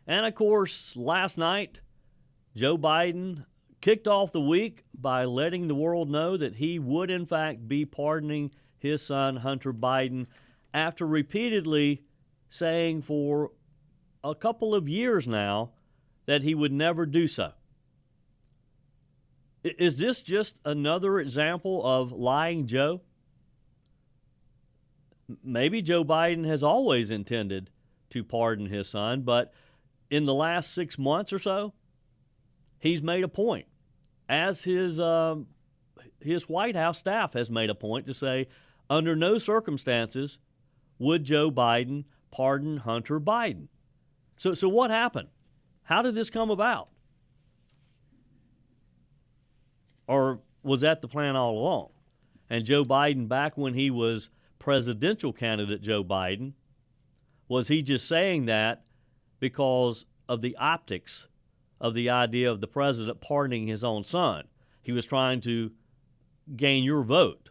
And, of course, last night, Joe Biden kicked off the week by letting the world know that he would, in fact, be pardoning his son, Hunter Biden, after repeatedly saying for a couple of years now that he would never do so. Is this just another example of lying Joe? Maybe Joe Biden has always intended to pardon his son, but in the last 6 months or so, he's made a point, as his White House staff has made a point to say, under no circumstances would Joe Biden pardon Hunter Biden. So what happened? How did this come about? Or was that the plan all along? And Joe Biden, back when he was presidential candidate Joe Biden, was he just saying that because of the optics of the idea of the president pardoning his own son? He was trying to gain your vote.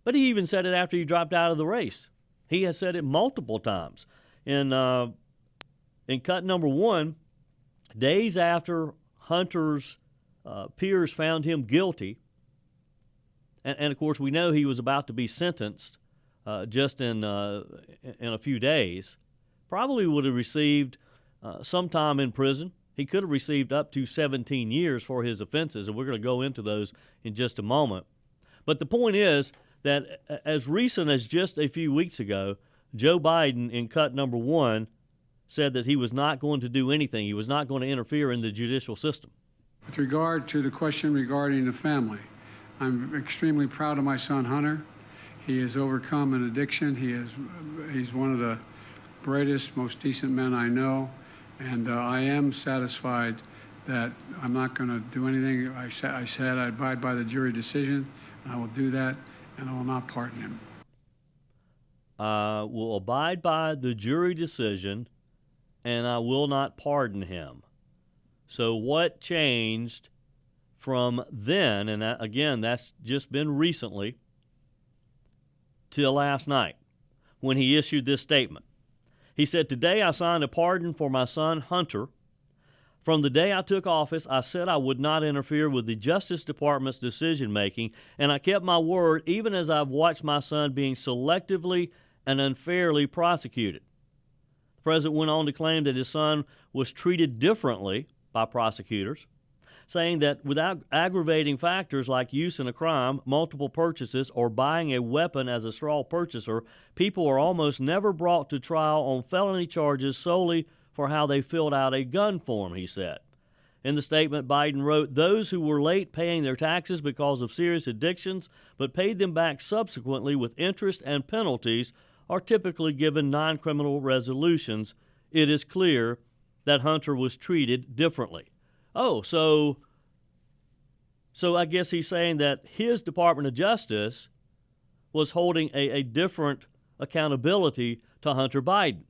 But he even said it after he dropped out of the race. He has said it multiple times. In cut number 1, days after Hunter's peers found him guilty, and of course we know he was about to be sentenced just in a few days, probably would have received some time in prison. He could have received up to 17 years for his offenses, and we're going to go into those in just a moment. But the point is that as recent as just a few weeks ago, Joe Biden, in cut number 1, said that he was not going to do anything. He was not going to interfere in the judicial system. With regard to the question regarding the family, I'm extremely proud of my son, Hunter. He has overcome an addiction. He's one of the brightest, most decent men I know. And I am satisfied that I'm not going to do anything. I said I abide by the jury decision, and I will do that, and I will not pardon him. I will abide by the jury decision, and I will not pardon him. So what changed from then, and again, that's just been recently, till last night when he issued this statement? He said, "Today I signed a pardon for my son Hunter. From the day I took office, I said I would not interfere with the Justice Department's decision-making, and I kept my word even as I've watched my son being selectively and unfairly prosecuted." The president went on to claim that his son was treated differently by prosecutors, saying that without aggravating factors like use in a crime, multiple purchases, or buying a weapon as a straw purchaser, people are almost never brought to trial on felony charges solely for how they filled out a gun form, he said. In the statement, Biden wrote, "Those who were late paying their taxes because of serious addictions but paid them back subsequently with interest and penalties are typically given non-criminal resolutions. It is clear that Hunter was treated differently." Oh, so I guess he's saying that his Department of Justice was holding a different accountability to Hunter Biden,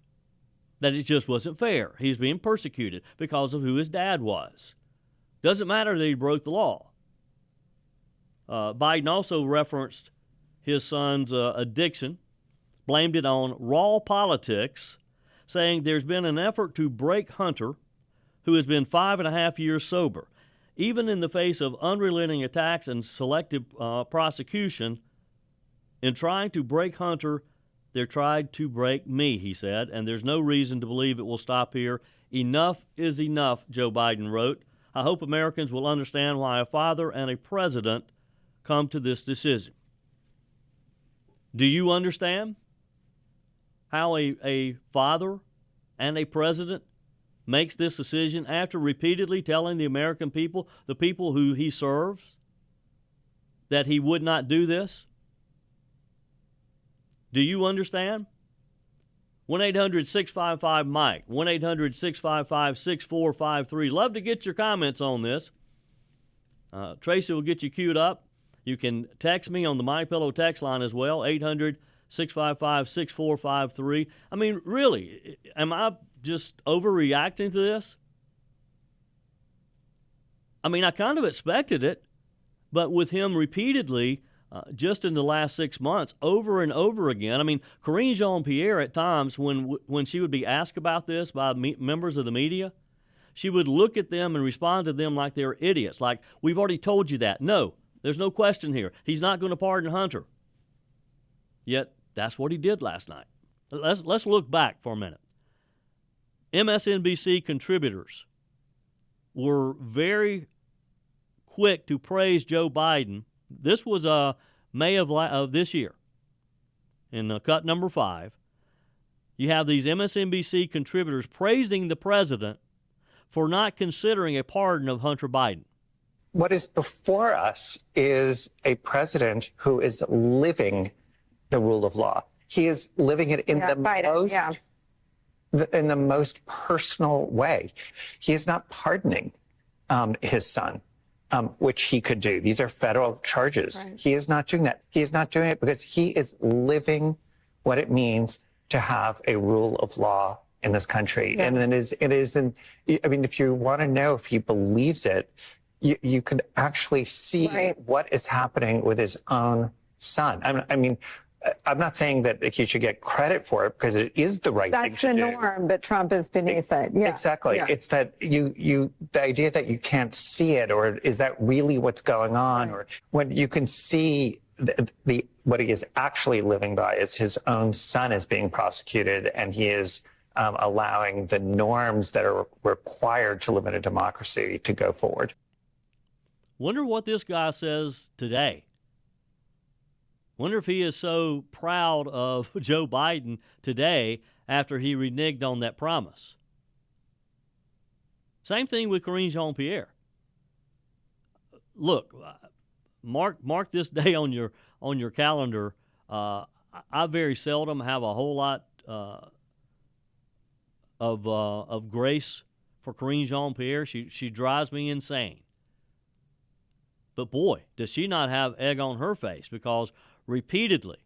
that it just wasn't fair. He's being persecuted because of who his dad was. Doesn't matter that he broke the law. Biden also referenced his son's addiction, blamed it on raw politics, saying there's been an effort to break Hunter, who has been 5.5 years sober. Even in the face of unrelenting attacks and selective prosecution, in trying to break Hunter, they tried to break me, he said, and there's no reason to believe it will stop here. Enough is enough, Joe Biden wrote. I hope Americans will understand why a father and a president come to this decision. Do you understand how a father and a president makes this decision after repeatedly telling the American people, the people who he serves, that he would not do this? Do you understand? 1-800-655-MIKE, 1-800-655-6453. Love to get your comments on this. Tracy will get you queued up. You can text me on the MyPillow text line as well, 800-655-6453. I mean, really, am I just overreacting to this? I mean, I kind of expected it, but with him repeatedly just in the last 6 months, over and over again. I mean, Karine Jean-Pierre at times, when she would be asked about this by members of the media, she would look at them and respond to them like they're idiots, like, we've already told you that. No, there's no question here. He's not going to pardon Hunter. Yet, that's what he did last night. Let's look back for a minute. MSNBC contributors were very quick to praise Joe Biden. This was May of this year. In cut number 5, you have these MSNBC contributors praising the president for not considering a pardon of Hunter Biden. What is before us is a president who is living the rule of law. He is living it in in the most personal way. He is not pardoning his son, which he could do. These are federal charges. Right. He is not doing that. He is not doing it because he is living what it means to have a rule of law in this country. Yeah. And it is, I mean, if you want to know if he believes it, you could actually see what is happening with his own son. I mean, I'm not saying that he should get credit for it because it is the right thing to do. That's the norm, but Trump is beneath it. Yeah. Exactly. Yeah. It's that the idea that you can't see it, or is that really what's going on? Or when you can see what he is actually living by is his own son is being prosecuted, and he is allowing the norms that are required to live in a democracy to go forward. Wonder what this guy says today. Wonder if he is so proud of Joe Biden today after he reneged on that promise. Same thing with Karine Jean-Pierre. Look, mark this day on your calendar. I very seldom have a whole lot of grace for Karine Jean-Pierre. She drives me insane. But boy, does she not have egg on her face, because repeatedly,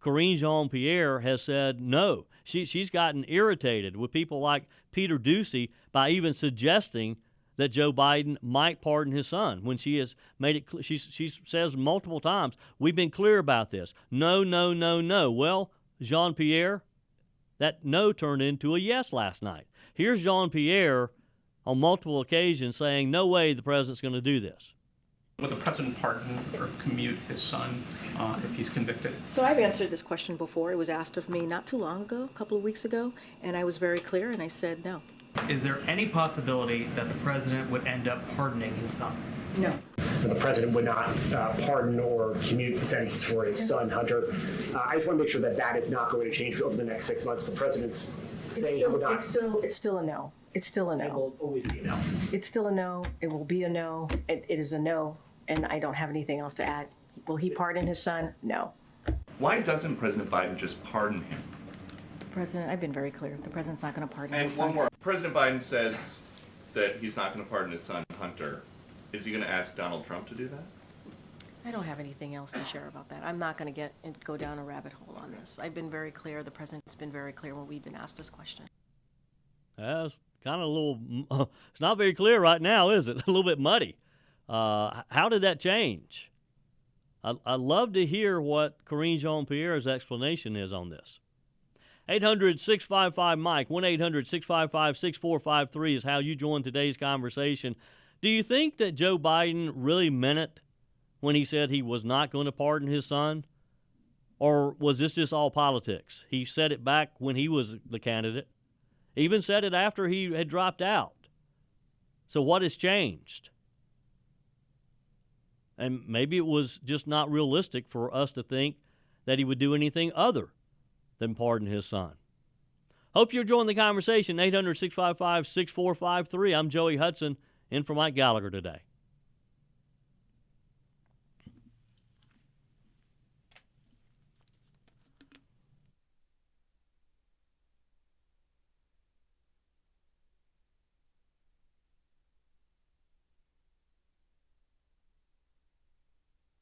Karine Jean-Pierre has said no. She's gotten irritated with people like Peter Doocy by even suggesting that Joe Biden might pardon his son when she has made it. She says multiple times, we've been clear about this. No, no, no, no. Well, Jean-Pierre, that no turned into a yes last night. Here's Jean-Pierre on multiple occasions saying, no way the president's going to do this. Will the president pardon or commute his son if he's convicted? So I've answered this question before. It was asked of me not too long ago, a couple of weeks ago, and I was very clear, and I said no. Is there any possibility that the president would end up pardoning his son? No. The president would not pardon or commute the sentences for his son, Hunter. I just want to make sure that is not going to change over the next 6 months. The president's saying he would not. It's still a no. It's still a no. It will always be a no. It's still a no. It will be a no. It is a no, and I don't have anything else to add. Will he pardon his son? No. Why doesn't President Biden just pardon him? President, I've been very clear. The president's not going to pardon and his son. And one more. President Biden says that he's not going to pardon his son, Hunter. Is he going to ask Donald Trump to do that? I don't have anything else to share about that. I'm not going to go down a rabbit hole on this. I've been very clear. The president's been very clear when we've been asked this question. That's kind of a little, it's not very clear right now, is it? A little bit muddy. How did that change? I'd love to hear what Karine Jean-Pierre's explanation is on this. 800-655-MIKE, 1-800-655-6453 is how you join today's conversation. Do you think that Joe Biden really meant it when he said he was not going to pardon his son? Or was this just all politics? He said it back when he was the candidate. Even said it after he had dropped out. So what has changed? And maybe it was just not realistic for us to think that he would do anything other than pardon his son. Hope you're enjoying the conversation. 800-655-6453. I'm Joey Hudson, in for Mike Gallagher today.